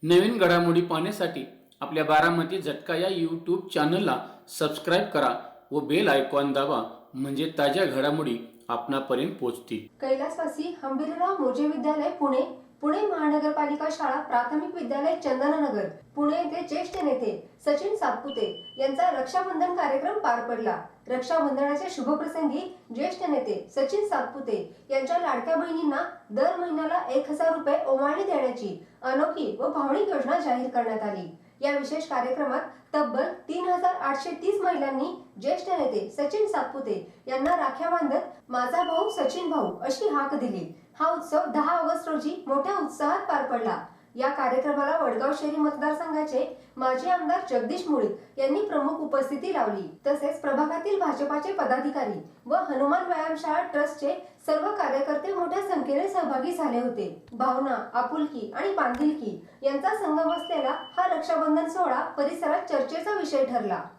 नवीन घडामोडी पाहण्यासाठी आपल्या बारामती झटका या यूट्यूब चॅनलला सबस्क्राईब करा व बेल आयकॉन दाबा, म्हणजे ताज्या घडामोडी आपणापर्यंत पोहोचतील। कैलासवासी हंबीरराव मोजे विद्यालय पुणे, पुणे महानगरपालिका शाळा प्राथमिक विद्यालय चंदननगर पुणे येथे ज्येष्ठ नेते सचिन सातपुते यांचा रक्षाबंधन कार्यक्रम पार पडला। रक्षाबंधनाच्या शुभप्रसंगी ज्येष्ठ नेते सचिन सातपुते यांच्या लाडक्या बहिणींना दर महिन्याला 1000 रुपये ओवाळणी देण्याची अनोखी व भावनिक योजना जाहीर करण्यात आली। या विशेष कार्यक्रमात तब्बल 3830 महिलांनी ज्येष्ठ नेते सचिन सातपुते यांना राख्या बांधत माझा भाऊ सचिन भाऊ अशी हाक दिली। हा उत्सव 10 ऑगस्ट रोजी मोठ्या उत्साहात पार पडला। या कार्यक्रमाला वडगाव शहरी मतदारसंघाचे माजी आमदार जगदीश मुळीक यांनी प्रमुख उपस्थिती लावली। तसेच प्रभागातील भाजपाचे पदाधिकारी व हनुमान व्यायामशाळा ट्रस्टचे सर्व कार्यकर्ते मोठ्या संख्येने सहभागी झाले होते। भावना, आपुलकी आणि बांधिलकी यांचा संगम असलेला हा रक्षाबंधन सोहळा परिसरात चर्चेचा विषय ठरला।